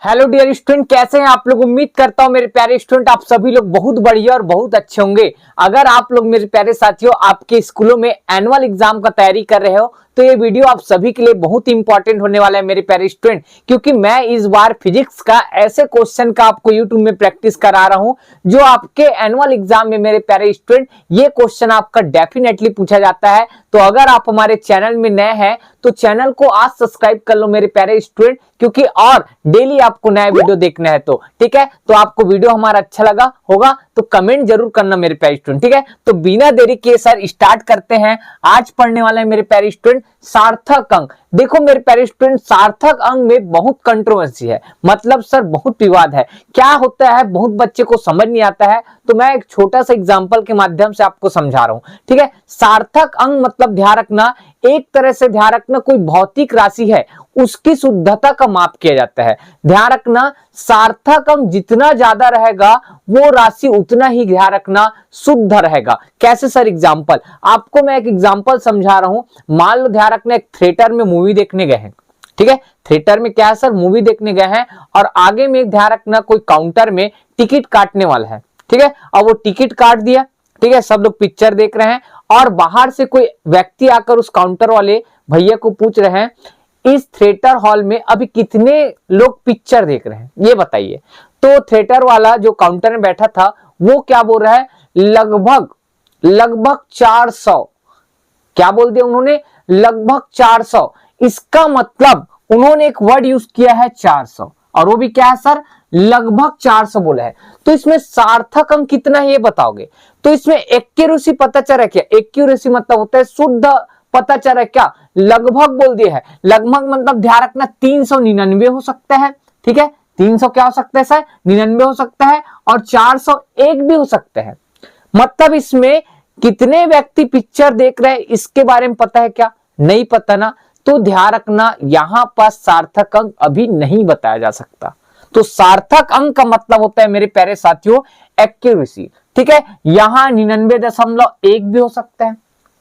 Hello dear student, कैसे हैं आप लोग। उम्मीद करता हूं मेरे प्यारे स्टूडेंट आप सभी लोग बहुत बढ़िया और बहुत अच्छे होंगे। अगर आप लोग मेरे प्यारे साथियों आपके स्कूलों में एनुअल एग्जाम का तैयारी कर रहे हो तो ये वीडियो आप सभी के लिए बहुत इंपॉर्टेंट होने वाला है मेरे प्यारे स्टूडेंट, क्योंकि मैं इस बार फिजिक्स का ऐसे क्वेश्चन का आपको यूट्यूब में प्रैक्टिस करा रहा हूं जो आपके एनुअल एग्जाम में मेरे प्यारे स्टूडेंट ये क्वेश्चन आपका डेफिनेटली पूछा जाता है। तो अगर आप हमारे चैनल में नए हैं तो चैनल को आज सब्सक्राइब कर लो मेरे प्यारे स्टूडेंट, क्योंकि और डेली आपको नया वीडियो देखना है। तो ठीक है, तो आपको वीडियो हमारा अच्छा लगा होगा तो कमेंट जरूर करना मेरे प्यारे स्टूडेंट। ठीक है, तो बिना देरी किए सर स्टार्ट करते हैं। आज पढ़ने वाला है मेरे प्यारे स्टूडेंट सार्थक अंक। देखो मेरे प्यारे स्टूडेंट, सार्थक अंक में बहुत कंट्रोवर्सी है, मतलब सर बहुत विवाद है। क्या होता है बहुत बच्चे को समझ नहीं आता है, तो मैं एक छोटा सा एग्जांपल के माध्यम से आपको समझा रहा हूं। ठीक है, सार्थक अंक मतलब ध्यान रखना, एक तरह से ध्यान रखना कोई भौतिक राशि है उसकी शुद्धता का माप किया जाता है। ध्यान रखना सार्थक अंक जितना ज्यादा रहेगा वो राशि उतना ही ध्यान रखना शुद्ध रहेगा। कैसे सर? एग्जांपल आपको मैं एक एग्जांपल समझा रहा हूं। मान लो ध्यान रखना एक थिएटर में मूवी देखने गए हैं। ठीक है, थिएटर में क्या है सर, मूवी देखने गए हैं और आगे में ध्यान रखना कोई काउंटर में टिकट काटने वाला है। ठीक है, अब वो टिकट काट दिया। ठीक है, सब लोग पिक्चर देख रहे हैं और बाहर से कोई व्यक्ति आकर उस काउंटर वाले भैया को पूछ रहे हैं इस थिएटर हॉल में अभी कितने लोग पिक्चर देख रहे हैं, ये बताइए। तो थिएटर वाला जो काउंटर में बैठा था वो क्या बोल रहा है, लगभग 400। क्या बोल दिया उन्होंने? लगभग 400। इसका मतलब उन्होंने एक वर्ड यूज किया है 400, और वो भी क्या है सर, लगभग 400 बोला है। तो इसमें सार्थक अंक कितना है ये बताओगे। तो इसमें एक्यूरेसी पता चला क्या? एक्यूरेसी मतलब होता है शुद्ध, पता चला क्या? लगभग बोल दिया है। लगभग मतलब ध्यान रखना 399 हो सकता है। ठीक है, 300 क्या हो सकता है सर, 99 हो सकता है, और 401 भी हो सकता है। मतलब इसमें कितने व्यक्ति पिक्चर देख रहे हैं इसके बारे में पता है क्या? नहीं पता ना। तो ध्यान रखना यहां पर सार्थक अंक अभी नहीं बताया जा सकता। तो सार्थक अंक का मतलब होता है मेरे प्यारे साथियों एक्यूरेसी। ठीक है, यहां 99.1 भी हो सकता है,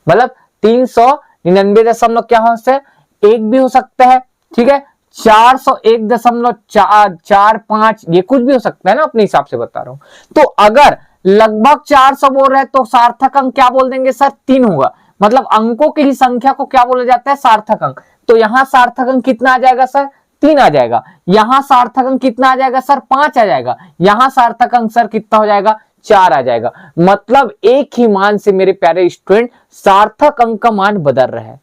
मतलब 399 क्या हो सकता है, एक भी हो सकता है। ठीक है, 401.45 ये कुछ भी हो सकता है ना, अपने हिसाब से बता रहा हूं। तो अगर लगभग 400 बोल रहे हैं तो सार्थक अंक क्या बोल देंगे सर, 3 होगा। मतलब अंकों की ही संख्या को क्या बोला जाता है, सार्थक अंक। तो यहां सार्थक अंक कितना आ जाएगा सर, 3 आ जाएगा। यहां सार्थक अंक कितना आ जाएगा सर, 5 आ जाएगा। यहां सार्थक अंक सर कितना हो जाएगा, 4 आ जाएगा। मतलब एक ही मान से मेरे प्यारे स्टूडेंट सार्थक अंक का मान बदल रहा है।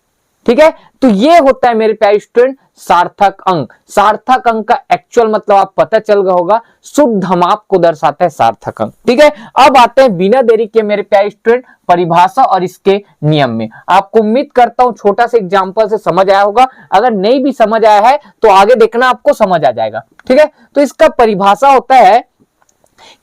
ठीक है, तो ये होता है मेरे प्यारे स्टूडेंट सार्थक अंक। सार्थक अंक का एक्चुअल मतलब आप पता चल गया होगा, शुद्ध माप को दर्शाता है सार्थक अंक। ठीक है, अब आते हैं बिना देरी के मेरे प्यारे स्टूडेंट परिभाषा और इसके नियम में। आपको उम्मीद करता हूं छोटा सा एग्जांपल से समझ आया होगा। अगर नहीं भी समझ आया है तो आगे देखना आपको समझ आ जाएगा। ठीक है, तो इसका परिभाषा होता है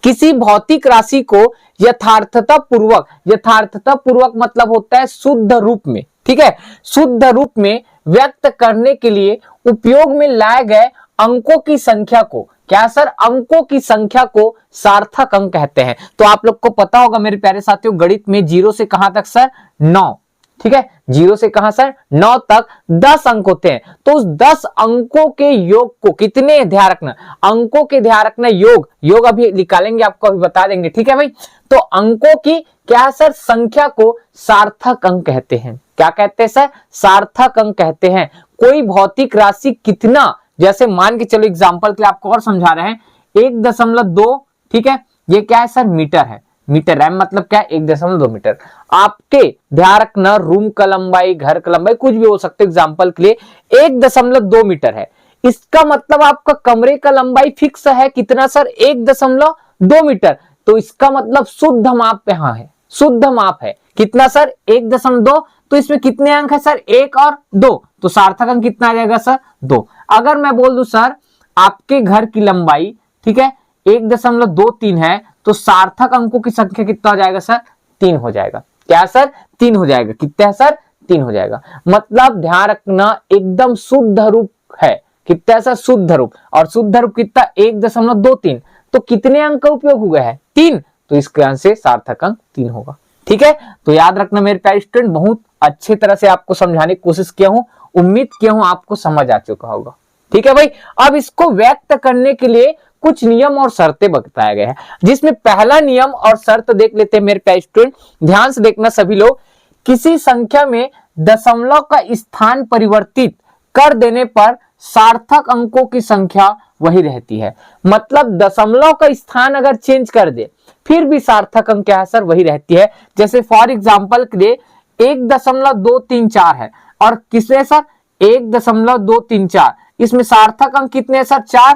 किसी भौतिक राशि को यथार्थता पूर्वक मतलब होता है शुद्ध रूप में। ठीक है, शुद्ध रूप में व्यक्त करने के लिए उपयोग में लाए गए अंकों की संख्या को, क्या सर, अंकों की संख्या को सार्थक अंक कहते हैं। तो आप लोग को पता होगा मेरे प्यारे साथियों, गणित में 0 से कहां तक सर, 9। ठीक है, 0 से कहां सर, 9 तक 10 अंक होते हैं। तो उस 10 अंकों के योग को कितने, ध्यान रखना अंकों के, ध्यान रखना योग अभी निकालेंगे, आपको अभी बता देंगे। ठीक है भाई, तो अंकों की क्या सर, संख्या को सार्थक अंक कहते हैं। क्या कहते हैं सर, सार्थक अंक कहते हैं। कोई भौतिक राशि कितना, जैसे मान के चलो एग्जांपल के लिए आपको और समझा रहे हैं, 1.2। ठीक है, ये क्या है सर, मीटर है। मीटर है मतलब क्या, 1.2 मीटर। आपके ध्यान रखना रूम का लंबाई, घर का लंबाई कुछ भी हो सकता है, एग्जांपल के लिए 1.2 मीटर है। इसका मतलब आपका कमरे का लंबाई फिक्स है कितना सर, 1.2 मीटर। तो इसका मतलब शुद्ध माप यहाँ है, शुद्ध माप है कितना सर, 1.2। तो इसमें कितने अंक है सर, 1 और 2। तो सार्थक अंक कितना आ जाएगा सर, 2। अगर मैं बोल दूं सर आपके घर की लंबाई, ठीक है, 1.23 है, तो सार्थक अंकों की संख्या कितना हो जाएगा सर, 3 हो जाएगा। क्या सर, 3 हो जाएगा। कितना है सर, 3 हो जाएगा। मतलब ध्यान रखना एकदम शुद्ध रूप है। कितना है सर, शुद्ध रूप। और शुद्ध रूप कितना, 1.23। तो कितने अंक का उपयोग हुआ है, 3। तो इस कारण से सार्थक अंक 3 होगा। ठीक है, तो याद रखना मेरे प्यारे स्टूडेंट, बहुत अच्छी तरह से आपको समझाने की कोशिश किया हूं। उम्मीद किया हूं आपको समझ आ चुका होगा। ठीक है भाई। अब इसको व्यक्त करने के लिए कुछ नियम और शर्तें बताया गया है, जिसमें पहला नियम और शर्त देख लेते हैं मेरे प्यारे स्टूडेंट, ध्यान से देखना सभी लोग। किसी संख्या में दशमलव का स्थान परिवर्तित कर देने पर सार्थक अंकों की संख्या वही रहती है। मतलब दशमलव का स्थान अगर चेंज कर दे फिर भी सार्थक अंक क्या है सर, वही रहती है। जैसे फॉर एग्जांपल के लिए 1.234 है और किसने सर 1.234, इसमें सार्थक अंक कितने हैं सर 4,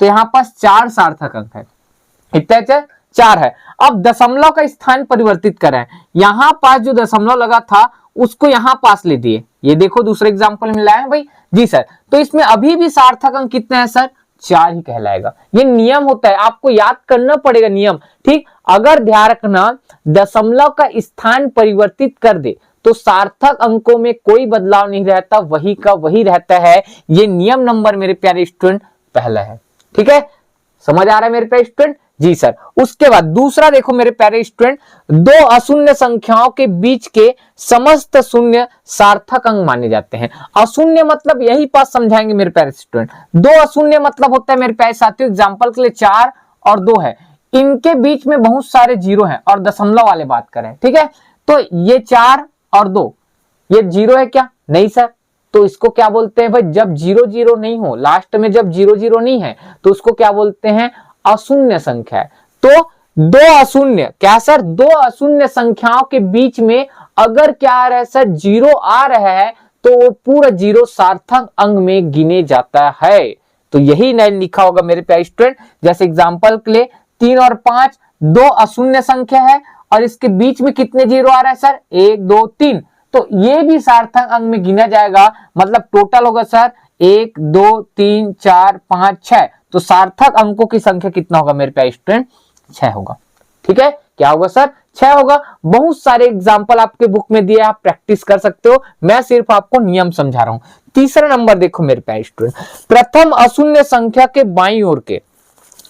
तो यहां पास 4 सार्थक अंक है, इतने 4 है। अब दशमलव का स्थान परिवर्तित करें, यहां पास जो दशमलव लगा था उसको यहां पास ले दिए, ये देखो दूसरे एग्जांपल में लाए हैं भाई जी सर, तो इसमें अभी भी सार्थक अंक कितने हैं सर 4 ही कहलाएगा। ये नियम होता है, आपको याद करना पड़ेगा नियम, ठीक। अगर ध्यान रखना दशमलव का स्थान परिवर्तित कर दे तो सार्थक अंकों में कोई बदलाव नहीं रहता, वही का वही रहता है। ये नियम नंबर मेरे प्यारे स्टूडेंट पहला है, ठीक है, समझ आ रहा है मेरे प्यारे स्टूडेंट जी सर। उसके बाद दूसरा देखो मेरे प्यारे स्टूडेंट, दो अशून्य संख्याओं के बीच के समस्त शून्य सार्थक अंक माने जाते हैं। अशून्य मतलब यही पास समझाएंगे मेरे प्यारे स्टूडेंट। दो अशून्य मतलब होता है मेरे प्यारे साथियों, एग्जांपल के लिए 4 और 2 है, इनके बीच में बहुत सारे जीरो हैं और दशमलव वाले बात करें, ठीक है, तो ये 4 और 2 ये जीरो है क्या, नहीं सर, तो इसको क्या बोलते हैं भाई, जब 0 0 नहीं हो, लास्ट में जब 0 0 नहीं है तो उसको क्या बोलते हैं, अशून्य संख्या है। तो दो अशून्य क्या सर, दो अशून्य संख्याओं के बीच में अगर क्या आ रहा है सर, 0 आ रहा है तो वो पूरा 0 सार्थक अंक में गिने जाता है। तो यही लाइन लिखा होगा मेरे प्यारे स्टूडेंट। जैसे एग्जांपल के लिए 3 और 5 दो अशून्य संख्या है और इसके बीच में कितने 0 आ रहा है सर, 1 2 3, तो ये भी सार्थक अंक में गिना जाएगा। मतलब टोटल होगा सर 1 2 3 4 5 6, तो सार्थक अंकों की संख्या कितना होगा मेरे प्यारे स्टूडेंट, 6 होगा, ठीक है, क्या होगा सर 6 होगा। बहुत सारे एग्जांपल आपके बुक में दिए, आप प्रैक्टिस कर सकते हो, मैं सिर्फ आपको नियम समझा रहा हूं। तीसरा नंबर देखो मेरे प्यारे स्टूडेंट, प्रथम अशून्य संख्या के बाईं ओर के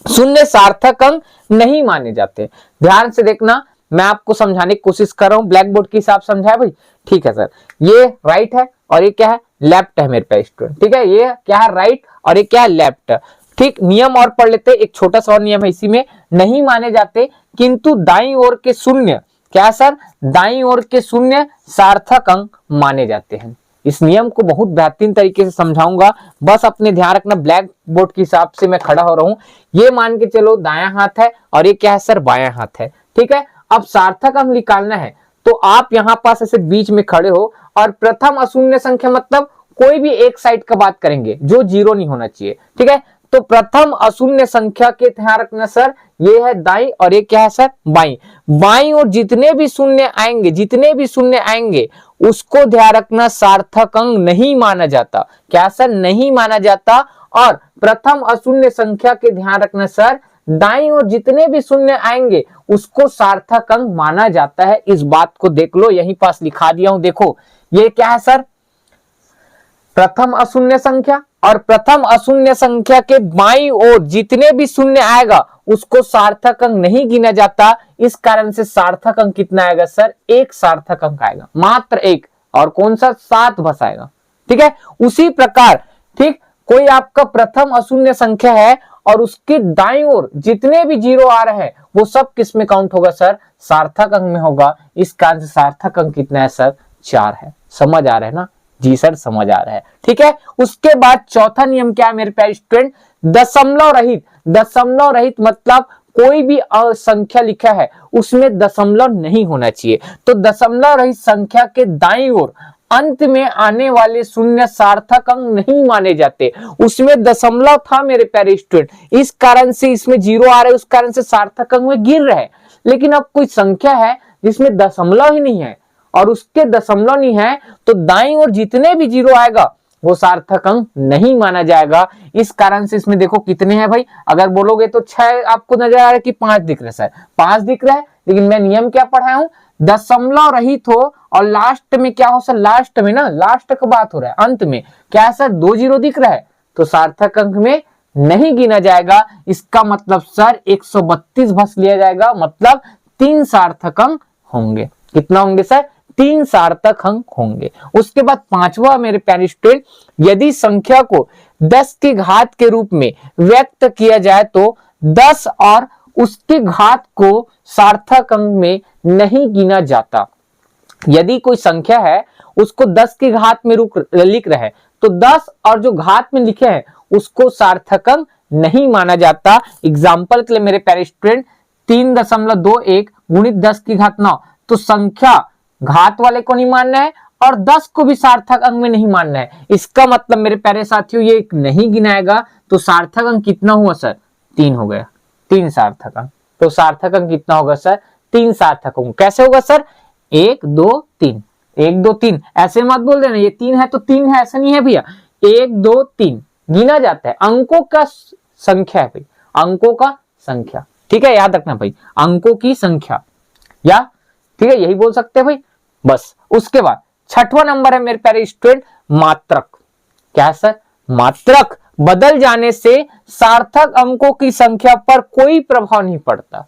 शून्य सार्थक अंक नहीं माने जाते। ध्यान से देखना, मैं आपको समझाने की कोशिश कर रहा हूं, ब्लैक बोर्ड के हिसाब समझाया भाई, ठीक है सर। ये राइट है और ये क्या है, लेफ्ट है मेरे प्यारे स्टूडेंट, ठीक है, ये क्या है राइट और ये क्या है लेफ्ट, ठीक। नियम और पढ़ लेते, एक छोटा सा और नियम है इसी में, नहीं माने जाते किंतु दाईं ओर के शून्य, क्या सर, दाईं ओर के शून्य सार्थक अंक माने जाते हैं। इस नियम को बहुत बेहतरीन तरीके से समझाऊंगा, बस अपने ध्यान रखना, ब्लैक बोर्ड के हिसाब से मैं खड़ा हो रहा हूं। ये मान के चलो दायां हाथ है और ये क्या है सर, बायां हाथ है, ठीक है। अब सार्थक अंक निकालना है तो आप यहां पास ऐसे बीच में खड़े हो और प्रथम अशून्य संख्या मतलब कोई भी एक साइड का बात करेंगे जो 0 नहीं होना चाहिए, ठीक है। तो प्रथम अशून्य संख्या के ध्यान रखना सर, ये है दाई और ये क्या है सर, बाई। बाई और जितने भी शून्य आएंगे, जितने भी शून्य आएंगे उसको ध्यान रखना सार्थक अंक नहीं माना जाता, क्या सर, नहीं माना जाता। और प्रथम अशून्य संख्या के ध्यान रखना सर, दाईं और जितने भी शून्य आएंगे उसको सार्थक अंक माना जाता है। इस बात को देख लो, यहीं पास लिखा दिया हूं, देखो ये क्या है सर, प्रथम अशून्य संख्या, और प्रथम अशून्य संख्या के बाईं ओर जितने भी शून्य आएगा उसको सार्थक अंक नहीं गिना जाता। इस कारण से सार्थक अंक कितना आएगा सर, एक सार्थक अंक आएगा, मात्र एक, और कौन सा, 7 बस आएगा, ठीक है। उसी प्रकार ठीक, कोई आपका प्रथम अशून्य संख्या है और उसके दाईं ओर जितने भी 0 आ रहे हैं वो सब किस में काउंट होगा सर, सार्थक अंक में होगा। इस कारण से सार्थक अंक कितना है सर, 4 है। समझ आ रहा है ना जी सर, समझ आ रहा है, ठीक है। उसके बाद चौथा नियम क्या है मेरे प्यारे स्टूडेंट, दशमलव रहित। दशमलव रहित मतलब कोई भी संख्या लिखा है उसमें दशमलव नहीं होना चाहिए। तो दशमलव रहित संख्या के दाईं ओर अंत में आने वाले शून्य सार्थक अंक नहीं माने जाते। उसमें दशमलव था मेरे प्यारे स्टूडेंट, इस कारण से इसमें 0 आ रहा है, उस कारण से सार्थक अंक में गिर रहे हैं। लेकिन अब कोई संख्या है जिसमें दशमलव ही नहीं है और उसके दशमलव नहीं है, तो दाईं ओर जितने भी 0 आएगा वो सार्थक अंक नहीं माना जाएगा। इस कारण से इसमें देखो कितने हैं भाई, अगर बोलोगे तो 6 आपको नजर आ रहा है कि 5 दिख रहा है सर, 5 दिख रहा है, लेकिन मैं नियम क्या पढ़ाया हूं, दशमलव रहित हो और लास्ट में क्या हो सर, लास्ट में ना, लास्ट का बात हो रहा है, अंत में क्या सर 2 0 दिख रहा है तो सार्थक अंक में नहीं गिना जाएगा। इसका मतलब सर 132 भस लिया जाएगा, मतलब 3 सार्थक अंक होंगे। कितना होंगे सर, 3 सार्थक अंक होंगे। उसके बाद पांचवा मेरे प्यारे स्टूडेंट, यदि संख्या को 10 की घात के रूप में व्यक्त किया जाए तो 10 और उसके घात को सार्थक अंक में नहीं गिना जाता। यदि कोई संख्या है उसको 10 की घात में लिख रहे हैं तो 10 और जो घात में लिखे हैं उसको सार्थक अंक नहीं माना जाता। एग्जाम्पल के लिए मेरे प्यारे स्टूडेंट 3.21 गुणित 10 की घात 9, तो संख्या घात वाले को नहीं मानना है और 10 को भी सार्थक अंक में नहीं मानना है। इसका मतलब मेरे प्यारे साथियों ये नहीं गिनाएगा तो सार्थक अंक कितना हुआ सर? 3 हो गया, 3 सार्थक अंक। तो सार्थक अंक कितना होगा सर? 3 सार्थक अंक। कैसे होगा सर? 1 2 3, 1 2 3, ऐसे मत बोल देना ये 3 है तो 3 है, ऐसा नहीं है भैया। 1 2 3 गिना जाता है, अंकों का संख्या है भाई, अंकों का संख्या, ठीक है, याद रखना भाई, अंकों की संख्या, या ठीक है यही बोल सकते हैं भाई बस। उसके बाद छठवां नंबर है मेरे प्यारे स्टूडेंट मात्रक। क्या सर? मात्रक बदल जाने से सार्थक अंकों की संख्या पर कोई प्रभाव नहीं पड़ता।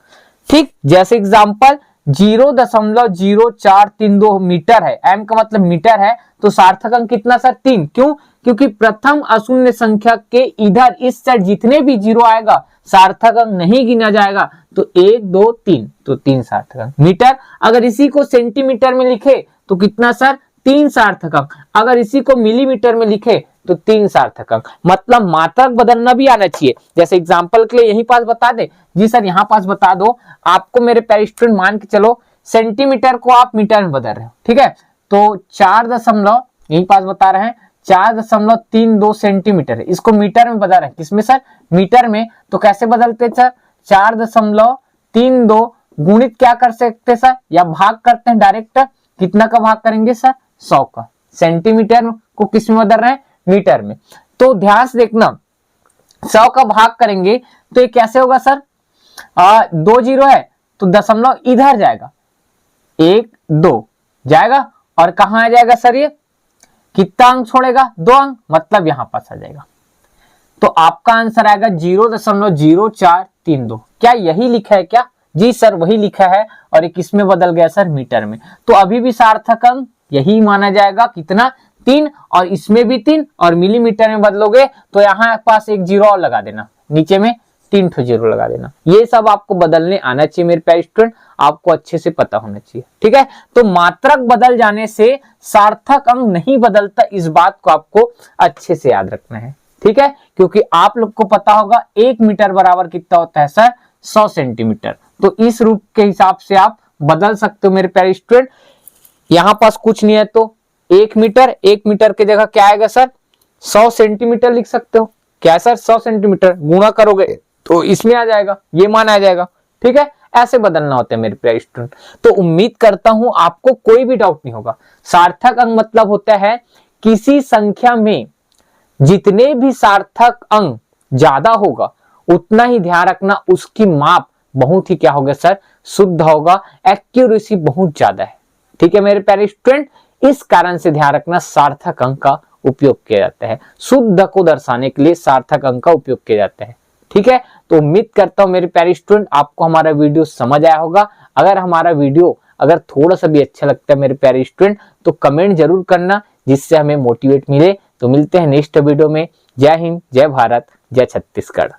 ठीक, जैसे एग्जांपल 0.0432 मीटर है, m का मतलब मीटर है, तो सार्थक अंक कितना सर? 3। क्यों? क्योंकि प्रथम अशून्य संख्या के इधर इस साइड जितने भी जीरो आएगा सार्थक अंक नहीं गिना जाएगा। तो 1 2 3, तो 3 सार्थक अंक। मीटर, अगर इसी को सेंटीमीटर में लिखे तो कितना सर? 3 सार्थक अंक। अगर इसी को मिलीमीटर में लिखे तो 3 सार्थक अंक। मतलब मात्रक बदलना भी आना चाहिए। जैसे एग्जांपल के लिए यहीं पास बता दे जी सर, यहाँ पास बता दो आपको मेरे प्यारे स्टूडेंट, मान के चलो सेंटीमीटर को आप मीटर में बदल रहे हो, ठीक है, तो 4 यहीं पास बता रहे हैं 4.32 सेंटीमीटर है, इसको मीटर में बदल रहे हैं। किसमें सर? मीटर में। तो कैसे बदलते सर? 4.32 गुणित क्या कर सकते सर, या भाग करते हैं डायरेक्ट। कितना का भाग करेंगे सर? 100 का। सेंटीमीटर को किस में बदल रहे हैं? मीटर में। तो ध्यान से देखना, 100 का भाग करेंगे तो ये कैसे होगा सर? 2 जीरो है तो दशमलव इधर जाएगा, 1 2 जाएगा, और कहां आ जाएगा सर? ये कितना अंक छोड़ेगा? 2 अंक, मतलब यहां पास आ जाएगा। तो आपका आंसर आएगा 0.0432। क्या यही लिखा है क्या? जी सर वही लिखा है, और ये किस में बदल गया सर? मीटर में। तो अभी भी सार्थक अंक यही माना जाएगा। कितना? 3, और इसमें भी 3, और मिलीमीटर में बदलोगे तो यहाँ पास एक जीरो और लगा देना, नीचे में 3 ठो जीरो लगा देना। ये सब आपको बदलने आना चाहिए मेरे प्यारे स्टूडेंट, आपको अच्छे से पता होना चाहिए, ठीक है। तो मात्रक बदल जाने से सार्थक अंक नहीं बदलता, इस बात को आपको अच्छे से याद रखना है, ठीक है। क्योंकि आप लोग को पता होगा 1 मीटर बराबर कितना होता है सर? 100 सेंटीमीटर। तो इस रूप के हिसाब से आप बदल सकते हो मेरे प्यारे स्टूडेंट। यहां पास कुछ नहीं है तो 1 मीटर, 1 मीटर की जगह क्या आएगा सर? 100 सेंटीमीटर लिख सकते हो। क्या है सर? 100 सेंटीमीटर गुणा करोगे तो इसमें आ जाएगा, ये मान आ जाएगा, ठीक है। ऐसे बदलना होता है मेरे प्यारे स्टूडेंट। तो उम्मीद करता हूं आपको कोई भी डाउट नहीं होगा। सार्थक अंक मतलब होता है किसी संख्या में जितने भी सार्थक अंक ज्यादा होगा उतना ही ध्यान रखना उसकी माप बहुत ही क्या होगा सर? शुद्ध होगा, एक्यूरेसी बहुत ज्यादा है, ठीक है मेरे प्यारे स्टूडेंट। इस कारण से ध्यान रखना सार्थक अंक का उपयोग किया जाता है, शुद्ध को दर्शाने के लिए सार्थक अंक का उपयोग किया जाता है, ठीक है। तो उम्मीद करता हूं मेरे प्यारे स्टूडेंट आपको हमारा वीडियो समझ आया होगा। अगर हमारा वीडियो अगर थोड़ा सा भी अच्छा लगता है मेरे प्यारे स्टूडेंट तो कमेंट जरूर करना, जिससे हमें मोटिवेट मिले। तो मिलते हैं नेक्स्ट वीडियो में। जय हिंद, जय भारत, जय छत्तीसगढ़।